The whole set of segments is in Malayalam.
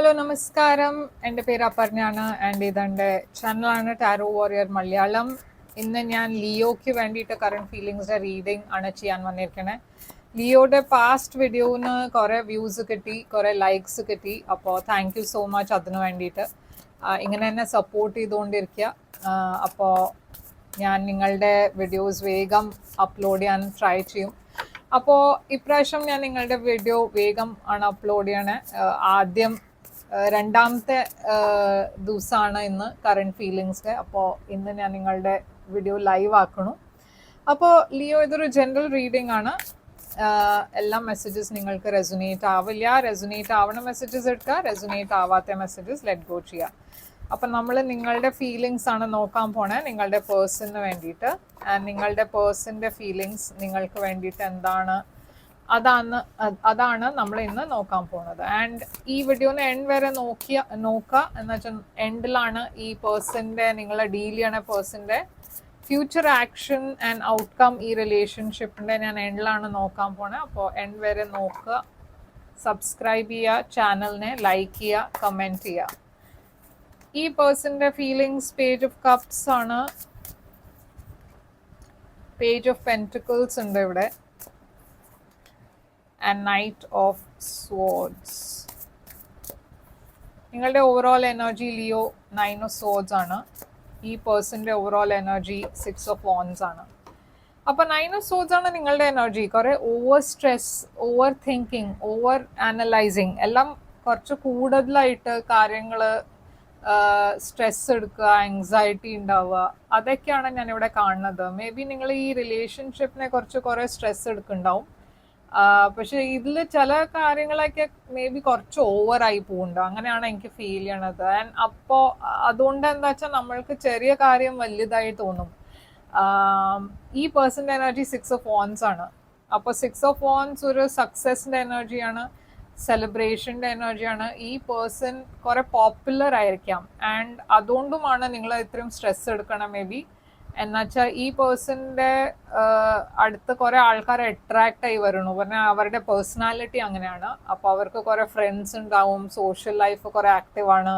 ഹലോ നമസ്കാരം. എൻ്റെ പേര് അപർണയാണ് ആൻഡ് ഇതെൻ്റെ ചാനലാണ് ടാരോ വാരിയർ മലയാളം. ഇന്ന് ഞാൻ ലിയോയ്ക്ക് വേണ്ടിയിട്ട് കറണ്ട് ഫീലിങ്സിൻ്റെ റീഡിങ് ആണ് ചെയ്യാൻ വന്നിരിക്കണേ. ലിയോയുടെ പാസ്റ്റ് വീഡിയോന് കുറേ വ്യൂസ് കിട്ടി, കുറേ ലൈക്സ് കിട്ടി. അപ്പോൾ താങ്ക് യു സോ മച്ച് അതിന് വേണ്ടിയിട്ട്. ഇങ്ങനെ തന്നെ സപ്പോർട്ട് ചെയ്തുകൊണ്ടിരിക്കുക. അപ്പോൾ ഞാൻ നിങ്ങളുടെ വീഡിയോസ് വേഗം അപ്ലോഡ് ചെയ്യാൻ ട്രൈ ചെയ്യും. അപ്പോൾ ഇപ്രാവശ്യം ഞാൻ നിങ്ങളുടെ വീഡിയോ വേഗം ആണ് അപ്ലോഡ് ചെയ്യണേ. ആദ്യം രണ്ടാമത്തെ ദിവസമാണ് ഇന്ന് കറണ്ട് ഫീലിങ്സിൻ്റെ. അപ്പോൾ ഇന്ന് ഞാൻ നിങ്ങളുടെ വീഡിയോ ലൈവ് ആക്കണു. അപ്പോൾ ലിയോ ഇതൊരു ജനറൽ റീഡിംഗ് ആണ്. എല്ലാ മെസ്സേജസ് നിങ്ങൾക്ക് റെസൊനേറ്റ് ആവില്ല. റെസൊനേറ്റ് ആവണ മെസ്സേജസ് എടുക്കുക, റെസൊനേറ്റ് ആവാത്ത മെസ്സേജസ് ലെറ്റ് ഗോ ചെയ്യുക. അപ്പം നമ്മൾ നിങ്ങളുടെ ഫീലിങ്സ് ആണ് നോക്കാൻ പോണേ, നിങ്ങളുടെ പേഴ്സണിന് വേണ്ടിയിട്ട്. ആൻഡ് നിങ്ങളുടെ പേഴ്സണിൻ്റെ ഫീലിങ്സ് നിങ്ങൾക്ക് വേണ്ടിയിട്ട് എന്താണ്, അതാണ് നമ്മൾ ഇന്ന് നോക്കാൻ പോണത്. ആൻഡ് ഈ വീഡിയോന് എൻഡ് വരെ നോക്കുക എന്ന് വെച്ചാൽ എൻഡിലാണ് ഈ പേഴ്സണിൻ്റെ, നിങ്ങളെ ഡീൽ ചെയ്യണ പേഴ്സണിൻ്റെ ഫ്യൂച്ചർ ആക്ഷൻ ആൻഡ് ഔട്ട്കം ഈ റിലേഷൻഷിപ്പിൻ്റെ ഞാൻ എൻഡിലാണ് നോക്കാൻ പോണേ. അപ്പോൾ എൻഡ് വരെ നോക്കുക, സബ്സ്ക്രൈബ് ചെയ്യുക, ചാനലിനെ ലൈക്ക് ചെയ്യുക, കമൻറ്റ് ചെയ്യുക. ഈ പേഴ്സണിൻ്റെ ഫീലിങ്സ് പേജ് ഓഫ് കപ്സ് ആണ്, പേജ് ഓഫ് പെൻറ്റിക്കിൾസ് ഉണ്ട് ഇവിടെ, ആൻഡ് നൈറ്റ് ഓഫ് സ്വേർഡ്സ്. നിങ്ങളുടെ overall energy Leo 9 of swords ആണ്. ഈ പേഴ്സണിൻ്റെ ഓവറോൾ എനർജി 6 ഓഫ് wands ആണ്. അപ്പോൾ 9 ഓഫ് സ്വേർഡ്സ് ആണ് നിങ്ങളുടെ എനർജി. കുറേ over stress, over thinking, over analysing, എല്ലാം കുറച്ച് കൂടുതലായിട്ട് കാര്യങ്ങൾ സ്ട്രെസ് എടുക്കുക, ആങ്സൈറ്റി ഉണ്ടാവുക, അതൊക്കെയാണ് ഞാനിവിടെ കാണുന്നത്. മേ ബി നിങ്ങൾ ഈ റിലേഷൻഷിപ്പിനെ കുറേ സ്ട്രെസ് എടുക്കുന്നുണ്ടാവും. പക്ഷെ ഇതിൽ ചില കാര്യങ്ങളൊക്കെ മേ ബി കുറച്ച് ഓവറായി പോകുന്നുണ്ട്, അങ്ങനെയാണ് എനിക്ക് ഫീൽ ചെയ്യണത്. ആൻഡ് അപ്പോൾ അതുകൊണ്ട് എന്താ വെച്ചാൽ നമ്മൾക്ക് ചെറിയ കാര്യം വലുതായി തോന്നും. ഈ പേഴ്സൻ്റെ എനർജി 6 ഓഫ് wands ആണ്. അപ്പോൾ 6 ഓഫ് wands ഒരു സക്സസിൻ്റെ എനർജിയാണ്, സെലിബ്രേഷൻ്റെ എനർജിയാണ്. ഈ പേഴ്സൺ കുറേ പോപ്പുലർ ആയിരിക്കാം ആൻഡ് അതുകൊണ്ടുമാണ് നിങ്ങൾ ഇത്രയും സ്ട്രെസ് എടുക്കണം മേ ബി. എന്നുവെച്ചാൽ ഈ പേഴ്സണിൻ്റെ അടുത്ത് കുറേ ആൾക്കാരെ അട്രാക്റ്റ് ആയി വരണു, പറഞ്ഞാൽ അവരുടെ പേഴ്സണാലിറ്റി അങ്ങനെയാണ്. അപ്പോൾ അവർക്ക് കുറേ ഫ്രണ്ട്സ് ഉണ്ടാവും, സോഷ്യൽ ലൈഫ് കുറേ ആക്റ്റീവാണ്.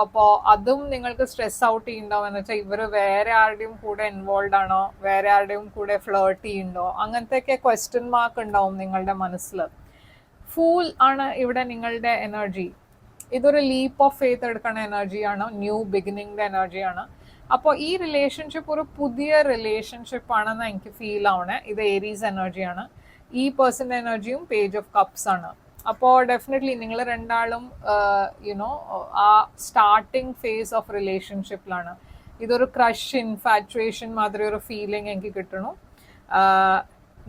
അപ്പോൾ അതും നിങ്ങൾക്ക് സ്ട്രെസ് ഔട്ട് ചെയ്യുന്നുണ്ടാവും. എന്ന് വെച്ചാൽ ഇവർ വേറെ ആരുടെയും കൂടെ ഇൻവോൾവ് ആണോ, വേറെ ആരുടെയും കൂടെ ഫ്ലേർട്ട് ചെയ്യുന്നുണ്ടോ, അങ്ങനത്തെയൊക്കെ ക്വസ്റ്റ്യൻ മാർക്ക് ഉണ്ടാവും നിങ്ങളുടെ മനസ്സിൽ. ഫൂൾ ആണ് ഇവിടെ നിങ്ങളുടെ എനർജി. ഇതൊരു ലീപ്പ് ഓഫ് ഫെയ്ത്ത് എടുക്കുന്ന എനർജിയാണ്, ന്യൂ ബിഗിനിങ്ങിൻ്റെ എനർജിയാണ്. അപ്പോൾ ഈ റിലേഷൻഷിപ്പ് ഒരു പുതിയ റിലേഷൻഷിപ്പ് ആണെന്ന് എനിക്ക് ഫീൽ ആവണേ. ഇത് ഏരീസ് എനർജിയാണ്. ഈ പേഴ്സൻ്റെ എനർജിയും പേജ് ഓഫ് കപ്സ് ആണ്. അപ്പോൾ ഡെഫിനറ്റ്ലി നിങ്ങൾ രണ്ടാളും ആ സ്റ്റാർട്ടിങ് ഫേസ് ഓഫ് റിലേഷൻഷിപ്പിലാണ്. ഇതൊരു ക്രഷ്, ഇൻഫാറ്റുവേഷൻ മാതിരി ഒരു ഫീലിംഗ് എനിക്ക് കിട്ടണു.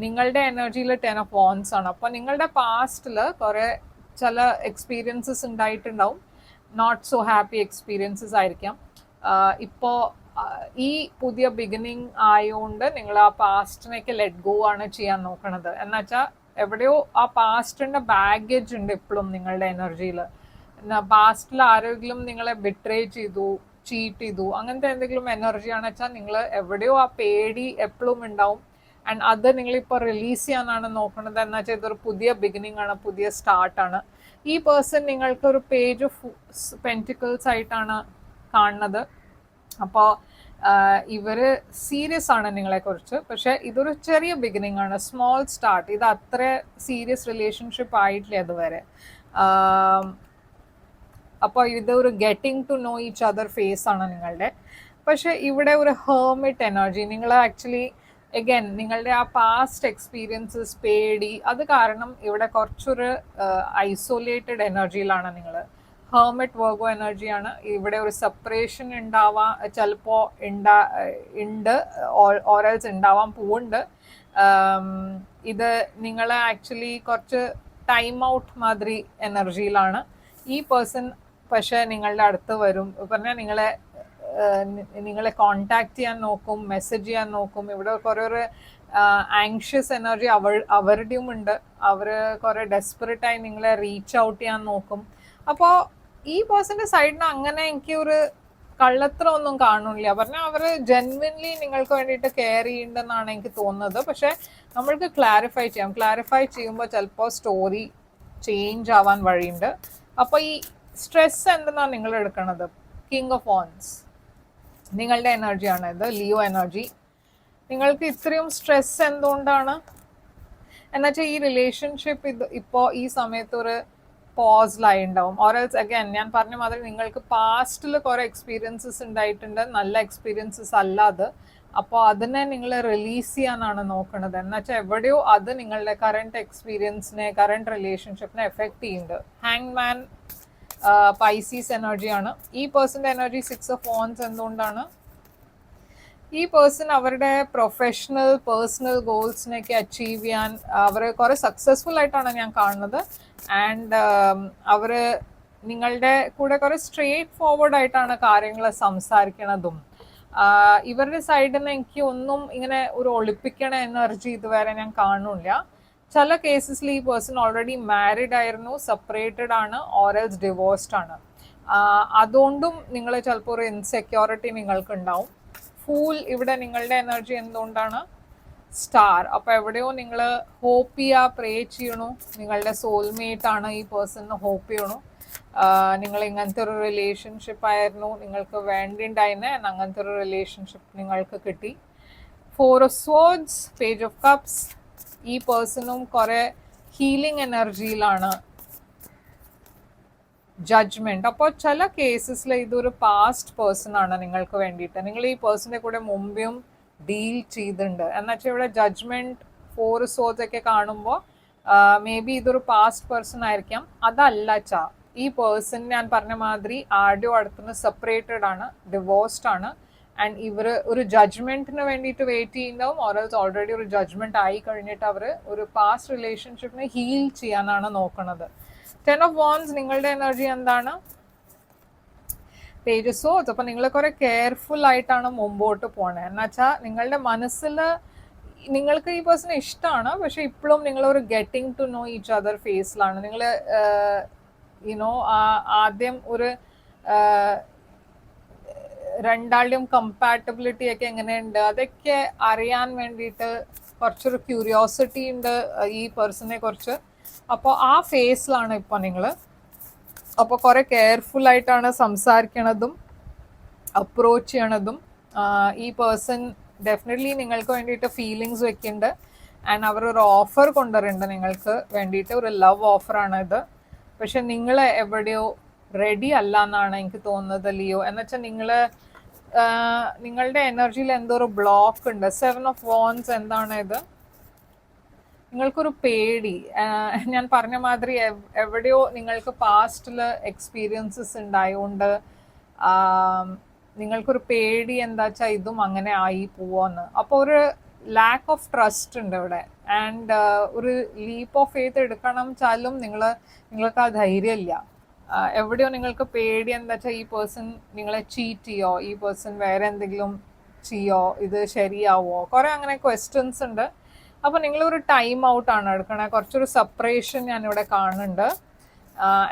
നിങ്ങളുടെ എനർജിയിൽ 10 ഓഫ് wands ആണ്. അപ്പോൾ നിങ്ങളുടെ പാസ്റ്റിൽ കുറേ ചില എക്സ്പീരിയൻസസ് ഉണ്ടായിട്ടുണ്ടാവും, നോട്ട് സോ ഹാപ്പി എക്സ്പീരിയൻസസ് ആയിരിക്കാം. ഇപ്പോൾ ഈ പുതിയ ബിഗിനിങ് ആയതുകൊണ്ട് നിങ്ങൾ ആ പാസ്റ്റിനേക്ക് ലെറ്റ് ഗോ ആണ് ചെയ്യാൻ നോക്കണത്. എന്നുവെച്ചാൽ എവിടെയോ ആ പാസ്റ്റിൻ്റെ ബാഗേജ് ഉണ്ട് ഇപ്പോഴും നിങ്ങളുടെ എനർജിയിൽ. പാസ്റ്റിൽ ആരെങ്കിലും നിങ്ങളെ ബിട്രേ ചെയ്തു, ചീറ്റ് ചെയ്തു, അങ്ങനത്തെ എന്തെങ്കിലും എനർജിയാണെന്ന് വെച്ചാൽ നിങ്ങൾ എവിടെയോ ആ പേടി എപ്പോഴും ഉണ്ടാവും. ആൻഡ് അത് നിങ്ങളിപ്പോൾ റിലീസ് ചെയ്യാനാണ് നോക്കുന്നത്. എന്ന് വെച്ചാൽ ഇതൊരു പുതിയ ബിഗിനിങ് ആണ്, പുതിയ സ്റ്റാർട്ടാണ്. ഈ പേഴ്സൺ നിങ്ങൾക്കൊരു പേജ് ഓഫ് പെൻറ്റിക്കിൾസ് ആയിട്ടാണ് കാണുന്നത്. അപ്പോൾ ഇവർ സീരിയസ് ആണ് നിങ്ങളെക്കുറിച്ച്. പക്ഷേ ഇതൊരു ചെറിയ ബിഗിനിങ് ആണ്, സ്മോൾ സ്റ്റാർട്ട്. ഇത് അത്ര സീരിയസ് റിലേഷൻഷിപ്പ് ആയിട്ടില്ല അതുവരെ. അപ്പോൾ ഇതൊരു getting to know each other phase ആണ് നിങ്ങളുടെ. പക്ഷേ ഇവിടെ ഒരു ഹെർമിറ്റ് എനർജി. നിങ്ങൾ ആക്ച്വലി അഗൈൻ നിങ്ങളുടെ ആ പാസ്റ്റ് എക്സ്പീരിയൻസസ്, പേടി, അത് കാരണം ഇവിടെ കുറച്ചൊരു ഐസൊലേറ്റഡ് എനർജിയിലാണ് നിങ്ങൾ. ഹെർമിറ്റ് വർഗോ എനർജിയാണ്. ഇവിടെ ഒരു സെപ്പറേഷൻ ഉണ്ടാവാം, ചിലപ്പോൾ ഉണ്ട്, ഓറൽസ് ഉണ്ടാവാൻ പോകുന്നുണ്ട്. ഇത് നിങ്ങളെ ആക്ച്വലി കുറച്ച് ടൈം ഔട്ട് മാതിരി എനർജിയിലാണ്. ഈ പേഴ്സൺ പക്ഷേ നിങ്ങളുടെ അടുത്ത് വരും, പറഞ്ഞാൽ നിങ്ങളെ കോണ്ടാക്ട് ചെയ്യാൻ നോക്കും, മെസ്സേജ് ചെയ്യാൻ നോക്കും. ഇവിടെ കുറേ ഒരു ആങ്ഷ്യസ് എനർജി അവരുടെയും ഉണ്ട്. അവർ കുറേ ഡെസ്പെറേറ്റായി നിങ്ങളെ റീച്ച് ഔട്ട് ചെയ്യാൻ നോക്കും. അപ്പോൾ ഈ പേഴ്സൻ്റെ സൈഡിൽ നിന്ന് അങ്ങനെ എനിക്ക് ഒരു കള്ളത്തരം ഒന്നും കാണില്ല. പറഞ്ഞാൽ അവർ ജെന്വിൻലി നിങ്ങൾക്ക് വേണ്ടിയിട്ട് കെയർ ചെയ്യുന്നുണ്ടെന്നാണ് എനിക്ക് തോന്നുന്നത്. പക്ഷേ നമ്മൾക്ക് ക്ലാരിഫൈ ചെയ്യുമ്പോൾ ചിലപ്പോൾ സ്റ്റോറി ചേഞ്ച് ആവാൻ വഴിയുണ്ട്. അപ്പോൾ ഈ സ്ട്രെസ് എന്തെന്നാണ് നിങ്ങൾ എടുക്കുന്നത്? കിങ് ഓഫ് വോൺസ് നിങ്ങളുടെ എനർജിയാണ് ഇത്, ലിയോ എനർജി. നിങ്ങൾക്ക് ഇത്രയും സ്ട്രെസ് എന്തുകൊണ്ടാണ് എന്നുവെച്ചാൽ ഈ റിലേഷൻഷിപ്പ് ഇപ്പോൾ ഈ സമയത്ത് ഒരു പോസിലായി ഉണ്ടാവും. ഓരൽസ് അഗൈൻ ഞാൻ പറഞ്ഞ മാതിരി നിങ്ങൾക്ക് പാസ്റ്റിൽ കുറേ എക്സ്പീരിയൻസസ് ഉണ്ടായിട്ടുണ്ട്, നല്ല എക്സ്പീരിയൻസസ് അല്ലാതെ. അപ്പോൾ അതിനെ നിങ്ങൾ റിലീസ് ചെയ്യാനാണ് നോക്കുന്നത്. എന്നുവെച്ചാൽ എവിടെയോ അത് നിങ്ങളുടെ കറണ്ട് എക്സ്പീരിയൻസിനെ, കറണ്ട് റിലേഷൻഷിപ്പിനെ എഫക്റ്റ് ചെയ്യുന്നുണ്ട്. ഹാങ് മാൻ പൈസീസ് എനർജിയാണ്. ഈ പേഴ്സൻ്റെ എനർജി 6 ഓഫ് വോൺസ് എന്തുകൊണ്ടാണ്? ഈ പേഴ്സൺ അവരുടെ പ്രൊഫഷണൽ പേഴ്സണൽ ഗോൾസിനെയൊക്കെ അച്ചീവ് ചെയ്യാൻ അവർ കുറേ സക്സസ്ഫുൾ ആയിട്ടാണ് ഞാൻ കാണുന്നത്. ആൻഡ് അവർ നിങ്ങളുടെ കൂടെ കുറേ സ്ട്രേറ്റ് ഫോർവേഡ് ആയിട്ടാണ് കാര്യങ്ങൾ സംസാരിക്കണതും. ഇവരുടെ സൈഡിൽ നിന്ന് എനിക്ക് ഒന്നും ഇങ്ങനെ ഒരു ഒളിപ്പിക്കണ എനർജി ഇതുവരെ ഞാൻ കാണുന്നില്ല. ചില കേസസിൽ ഈ പേഴ്സൺ ഓൾറെഡി മാരിഡ് ആയിരുന്നു, സെപ്പറേറ്റഡ് ആണ്, ഓറൽസ് ഡിവോഴ്സ്ഡ് ആണ്. അതുകൊണ്ടും നിങ്ങൾ ചിലപ്പോൾ ഒരു ഇൻസെക്യൂരിറ്റി നിങ്ങൾക്ക് ഉണ്ടാവും. ഫൂൾ ഇവിടെ നിങ്ങളുടെ എനർജി എന്തുകൊണ്ടാണ്? സ്റ്റാർ. അപ്പോൾ എവിടെയോ നിങ്ങൾ ഹോപ്പ് ചെയ്യുക, പ്രേ ചെയ്യണു, നിങ്ങളുടെ സോൾമേറ്റ് ആണ് ഈ പേഴ്സണിന് ഹോപ്പ് ചെയ്യണു. നിങ്ങൾ ഇങ്ങനത്തെ ഒരു റിലേഷൻഷിപ്പ് ആയിരുന്നു നിങ്ങൾക്ക് വേണ്ടിണ്ടായിന്, അങ്ങനത്തെ ഒരു റിലേഷൻഷിപ്പ് നിങ്ങൾക്ക് കിട്ടി. 4 of swords, page of cups. ഈ പേഴ്സണും കുറേ ഹീലിംഗ് എനർജിയിലാണ്. ജഡ്ജ്മെന്റ്. അപ്പോൾ ചില കേസസിൽ ഇതൊരു പാസ്റ്റ് പേഴ്സൺ ആണ് നിങ്ങൾക്ക് വേണ്ടിയിട്ട്. നിങ്ങൾ ഈ പേഴ്സണിന്റെ കൂടെ മുമ്പും ഡീൽ ചെയ്തിട്ടുണ്ട്. എന്നുവെച്ചാൽ ഇവിടെ ജഡ്ജ്മെന്റ് 4 സോർഡ്സ് ഒക്കെ കാണുമ്പോൾ മേ ബി ഇതൊരു പാസ്റ്റ് പേഴ്സൺ ആയിരിക്കാം. അതല്ല ഈ പേഴ്സൺ ഞാൻ പറഞ്ഞ മാതിരി ആരുടെയോ അടുത്തുനിന്ന് സെപ്പറേറ്റഡ് ആണ്, ഡിവോഴ്സ്ഡ് ആണ്. ആൻഡ് ഇവർ ഒരു ജഡ്ജ്മെന്റിന് വേണ്ടിയിട്ട് വെയിറ്റ് ചെയ്യുന്നതും, ഓരൽസ് ഓൾറെഡി ഒരു ജഡ്ജ്മെന്റ് ആയി കഴിഞ്ഞിട്ട് അവർ ഒരു പാസ്റ്റ് റിലേഷൻഷിപ്പിനെ ഹീൽ ചെയ്യാനാണ് നോക്കുന്നത്. 10 ഓഫ് വോൺസ് നിങ്ങളുടെ എനർജി എന്താണ്? Page of swords. അപ്പം നിങ്ങൾ കുറെ കെയർഫുൾ ആയിട്ടാണ് മുമ്പോട്ട് പോണേ. എന്നുവെച്ചാൽ നിങ്ങളുടെ മനസ്സിൽ നിങ്ങൾക്ക് ഈ പേഴ്സൺ ഇഷ്ടമാണ്, പക്ഷെ ഇപ്പോഴും നിങ്ങളൊരു getting to know each other ഫേസിലാണ്. നിങ്ങൾ ആദ്യം ഒരു രണ്ടാളുടെയും കമ്പാറ്റബിലിറ്റി ഒക്കെ എങ്ങനെയുണ്ട് അതൊക്കെ അറിയാൻ വേണ്ടിയിട്ട് കുറച്ചൊരു ക്യൂരിയോസിറ്റി ഉണ്ട് ഈ പേഴ്സണെ കുറിച്ച്. അപ്പോൾ ആ ഫേസിലാണ് ഇപ്പോൾ നിങ്ങൾ. അപ്പോൾ കുറേ കെയർഫുൾ ആയിട്ടാണ് സംസാരിക്കണതും അപ്രോച്ച് ചെയ്യണതും. ഈ പേഴ്സൺ ഡെഫിനറ്റ്ലി നിങ്ങൾക്ക് വേണ്ടിയിട്ട് ഫീലിങ്സ് വെക്കുന്നുണ്ട്. ആൻഡ് അവർ ഒരു ഓഫർ കൊണ്ടുവരുന്നുണ്ട് നിങ്ങൾക്ക് വേണ്ടിയിട്ട്, ഒരു ലവ് ഓഫറാണ് ഇത്. പക്ഷെ നിങ്ങൾ എവിടെയോ റെഡി അല്ല എന്നാണ് എനിക്ക് തോന്നുന്നത് ലിയോ. എന്നുവെച്ചാൽ നിങ്ങളുടെ എനർജിയിൽ എന്തോ ഒരു ബ്ലോക്ക് ഉണ്ട്. 7 ഓഫ് വോൺസ് എന്താണ് ഇത്? നിങ്ങൾക്കൊരു പേടി. ഞാൻ പറഞ്ഞ മാതിരി എവിടെയോ നിങ്ങൾക്ക് പാസ്റ്റിൽ എക്സ്പീരിയൻസസ് ഉണ്ടായതുകൊണ്ട് നിങ്ങൾക്കൊരു പേടി എന്താ വെച്ചാൽ ഇതും അങ്ങനെ ആയി പോവാന്ന്. അപ്പോൾ ഒരു ലാക്ക് ഓഫ് ട്രസ്റ്റ് ഉണ്ട് ഇവിടെ. ആൻഡ് ഒരു ലീപ്പ് ഓഫ് ഫെയ്ത്ത് എടുക്കണം വെച്ചാലും നിങ്ങൾക്ക് ആ ധൈര്യമില്ല. എവിടെയോ നിങ്ങൾക്ക് പേടി എന്താ വെച്ചാൽ ഈ പേഴ്സൺ നിങ്ങളെ ചീറ്റ് ചെയ്യോ, ഈ പേഴ്സൺ വേറെ എന്തെങ്കിലും ചെയ്യോ, ഇത് ശരിയാവോ, കുറേ അങ്ങനെ ക്വസ്റ്റ്യൻസ് ഉണ്ട്. അപ്പോൾ നിങ്ങളൊരു ടൈം ഔട്ടാണ് എടുക്കണേ. കുറച്ചൊരു സെപ്പറേഷൻ ഞാനിവിടെ കാണുന്നുണ്ട്.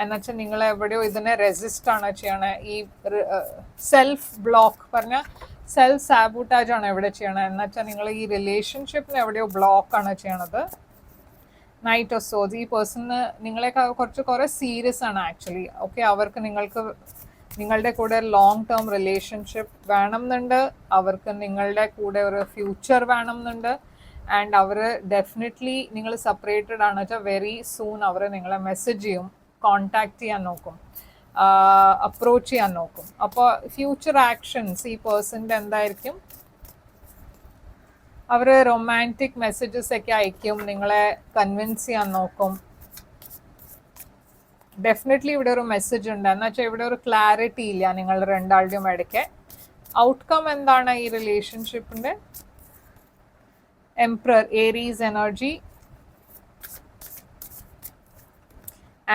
എന്നുവെച്ചാൽ നിങ്ങൾ എവിടെയോ ഇതിനെ റെസിസ്റ്റ് ആണ് ചെയ്യണേ. ഈ സെൽഫ് ബ്ലോക്ക് പറഞ്ഞ സെൽഫ് സാബോട്ടാജ് ആണ് എവിടെ ചെയ്യണത്. എന്നുവെച്ചാൽ നിങ്ങൾ ഈ റിലേഷൻഷിപ്പിന് എവിടെയോ ബ്ലോക്കാണ് ചെയ്യണത്. Knight of swords. ഈ പേഴ്സണ് നിങ്ങളെക്കാൾ കുറേ സീരിയസ് ആണ് ആക്ച്വലി. ഓക്കെ, അവർക്ക് നിങ്ങളുടെ കൂടെ ലോങ് ടേം റിലേഷൻഷിപ്പ് വേണം എന്നുണ്ട്. അവർക്ക് നിങ്ങളുടെ കൂടെ ഒരു ഫ്യൂച്ചർ വേണം എന്നുണ്ട്. ആൻഡ് അവർ ഡെഫിനറ്റ്ലി നിങ്ങൾ സെപ്പറേറ്റഡ് ആണ് വെച്ചാൽ വെരി സൂൺ അവർ നിങ്ങളെ മെസ്സേജ് ചെയ്യും, കോണ്ടാക്ട് ചെയ്യാൻ നോക്കും, അപ്രോച്ച് ചെയ്യാൻ നോക്കും. അപ്പോൾ ഫ്യൂച്ചർ ആക്ഷൻസ് ഈ പേഴ്സൻ്റെ എന്തായിരിക്കും? അവർ റൊമാൻറ്റിക് മെസ്സേജസ് ഒക്കെ അയക്കും, നിങ്ങളെ കൺവിൻസ് ചെയ്യാൻ നോക്കും. ഡെഫിനറ്റ്ലി ഇവിടെ ഒരു മെസ്സേജ് ഉണ്ട്. എന്നുവെച്ചാൽ ഇവിടെ ഒരു ക്ലാരിറ്റി ഇല്ല നിങ്ങളുടെ രണ്ടാളുടെയും ഇടയ്ക്ക്. ഔട്ട്കം എന്താണ് ഈ റിലേഷൻഷിപ്പിൻ്റെ? Emperor, Aries energy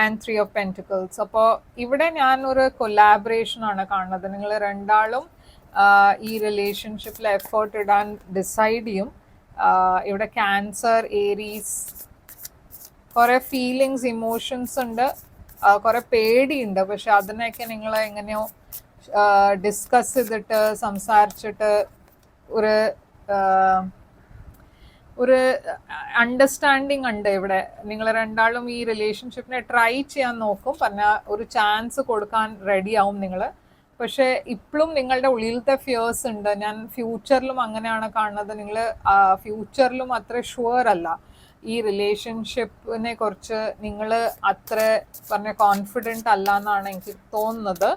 and 3 of pentacles. അപ്പോൾ ഇവിടെ ഞാൻ ഒരു കൊലാബറേഷൻ ആണ് കാണുന്നത്. നിങ്ങൾ രണ്ടാളും ഈ റിലേഷൻഷിപ്പിൽ എഫേർട്ട് ഇടാൻ ഡിസൈഡ് ചെയ്യും. ഇവിടെ ക്യാൻസർ, ഏരീസ്, കുറേ ഫീലിങ്സ്, ഇമോഷൻസ് ഉണ്ട്, കുറേ പേടിയുണ്ട്. പക്ഷെ അതിനൊക്കെ നിങ്ങൾ എങ്ങനെയോ ഡിസ്കസ് ചെയ്തിട്ട് സംസാരിച്ചിട്ട് ഒരു ഒരു അണ്ടർസ്റ്റാൻഡിങ് ഉണ്ട് ഇവിടെ. നിങ്ങൾ രണ്ടാളും ഈ റിലേഷൻഷിപ്പിനെ ട്രൈ ചെയ്യാൻ നോക്കും, പറഞ്ഞാൽ ഒരു ചാൻസ് കൊടുക്കാൻ റെഡി ആവും നിങ്ങൾ. പക്ഷേ ഇപ്പോഴും നിങ്ങളുടെ ഉള്ളിലത്തെ ഫിയേഴ്സ് ഉണ്ട്. ഞാൻ ഫ്യൂച്ചറിലും അങ്ങനെയാണ് കാണുന്നത്. നിങ്ങൾ ഫ്യൂച്ചറിലും അത്ര ഷുവർ അല്ല ഈ റിലേഷൻഷിപ്പിനെ കുറിച്ച്. നിങ്ങൾ അത്ര പറഞ്ഞ കോൺഫിഡൻറ്റ് അല്ല എന്നാണ് എനിക്ക് തോന്നുന്നത്.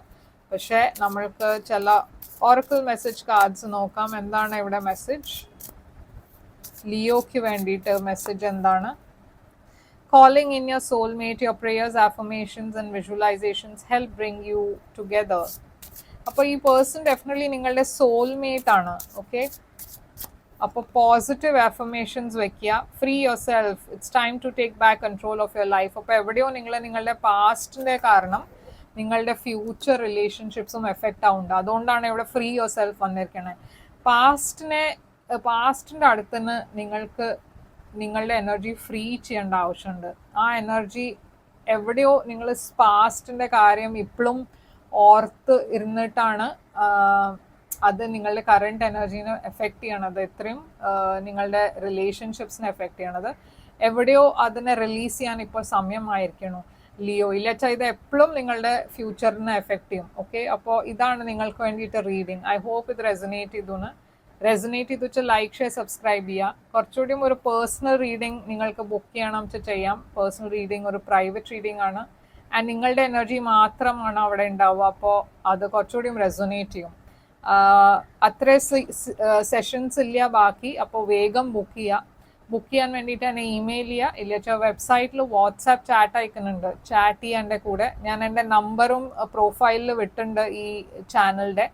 പക്ഷേ നമ്മൾക്ക് ചില ഓറക്കിൾ മെസ്സേജ് കാർഡ്സ് നോക്കാം. എന്താണ് ഇവിടെ മെസ്സേജ്? ലിയോയ്ക്ക് വേണ്ടിയിട്ട് മെസ്സേജ് എന്താണ്? Calling in your soulmate, your prayers, affirmations and visualizations help bring you together. അപ്പോൾ ഈ പേഴ്സൺ ഡെഫിനറ്റ്ലി നിങ്ങളുടെ സോൾമേറ്റ് ആണ്. ഓക്കെ, അപ്പോൾ പോസിറ്റീവ് അഫർമേഷൻസ് വെക്കുക. Free yourself, it's time to take back control of your life. അപ്പോൾ എവിടെയോ നിങ്ങൾ നിങ്ങളുടെ പാസ്റ്റിൻ്റെ കാരണം നിങ്ങളുടെ ഫ്യൂച്ചർ റിലേഷൻഷിപ്സും എഫക്റ്റ് ആവുന്നുണ്ട്. അതുകൊണ്ടാണ് ഇവിടെ ഫ്രീ യുവർ സെൽഫ് വന്നിരിക്കണേ. പാസ്റ്റിൻ്റെ അടുത്തുനിന്ന് നിങ്ങൾക്ക് നിങ്ങളുടെ എനർജി ഫ്രീ ചെയ്യേണ്ട ആവശ്യമുണ്ട്. ആ എനർജി എവിടെയോ നിങ്ങൾ പാസ്റ്റിൻ്റെ കാര്യം ഇപ്പോഴും ഓർത്ത് ഇരുന്നിട്ടാണ് അത് നിങ്ങളുടെ കറണ്ട് എനർജീനെ എഫക്റ്റ് ചെയ്യണത്. ഇത്രയും നിങ്ങളുടെ റിലേഷൻഷിപ്സിനെ എഫക്റ്റ് ചെയ്യണത്. എവിടെയോ അതിനെ റിലീസ് ചെയ്യാൻ ഇപ്പോൾ സമയമായിരിക്കണു ലിയോ. ഇല്ലച്ചാൽ ഇത് എപ്പോഴും നിങ്ങളുടെ ഫ്യൂച്ചറിനെ എഫക്റ്റ് ചെയ്യും. ഓക്കെ, അപ്പോൾ ഇതാണ് നിങ്ങൾക്ക് വേണ്ടിയിട്ട് റീഡിങ്. ഐ ഹോപ്പ് ഇത് റെസനേറ്റ് ചെയ്തു വെച്ചാൽ ലൈക്ക്, ഷെയർ, സബ്സ്ക്രൈബ് ചെയ്യുക. കുറച്ചുകൂടിയും ഒരു പേഴ്സണൽ റീഡിങ് നിങ്ങൾക്ക് ബുക്ക് ചെയ്യണം വെച്ചാൽ ചെയ്യാം. പേഴ്സണൽ റീഡിങ് ഒരു പ്രൈവറ്റ് റീഡിംഗ് ആണ്. ആൻഡ് നിങ്ങളുടെ എനർജി മാത്രമാണ് അവിടെ ഉണ്ടാവുക. അപ്പോൾ അത് കുറച്ചുകൂടിയും റെസൊനേറ്റ് ചെയ്യും. അത്ര സെഷൻസ് ഇല്ല ബാക്കി. അപ്പോൾ വേഗം ബുക്ക് ചെയ്യുക. ബുക്ക് ചെയ്യാൻ വേണ്ടിയിട്ട് എന്നെ ഇമെയിൽ ചെയ്യുക. ഇല്ല വെബ്സൈറ്റിൽ വാട്സാപ്പ് ചാറ്റ് അയക്കുന്നുണ്ട്. ചാറ്റ് ചെയ്യാൻ്റെ കൂടെ ഞാൻ എൻ്റെ നമ്പറും പ്രൊഫൈലിൽ വിട്ടിട്ടുണ്ട് ഈ ചാനലിൻ്റെ.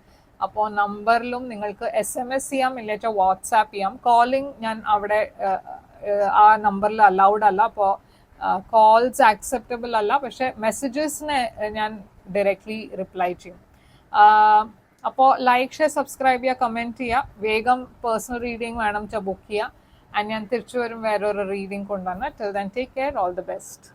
അപ്പോൾ നമ്പറിലും നിങ്ങൾക്ക് SMS ചെയ്യാം, ഇല്ല വാട്സാപ്പ് ചെയ്യാം. കോളിംഗ് ഞാൻ അവിടെ ആ നമ്പറിൽ അലൗഡ് അല്ല. അപ്പോൾ കോൾസ് ആക്സെപ്റ്റബിൾ അല്ല. പക്ഷേ മെസ്സേജസിനെ ഞാൻ ഡയറക്റ്റ്ലി റിപ്ലൈ ചെയ്യും. അപ്പോൾ ലൈക്ക്, ഷെയർ, സബ്സ്ക്രൈബ് ചെയ്യുക, കമൻറ്റ് ചെയ്യുക. വേഗം പേഴ്സണൽ റീഡിങ് വേണം വെച്ചാൽ ബുക്ക് ചെയ്യുക. ആൻഡ് ഞാൻ തിരിച്ചു വരും വേറൊരു റീഡിങ് കൊണ്ടുവന്ന്. Till then take care, all the best.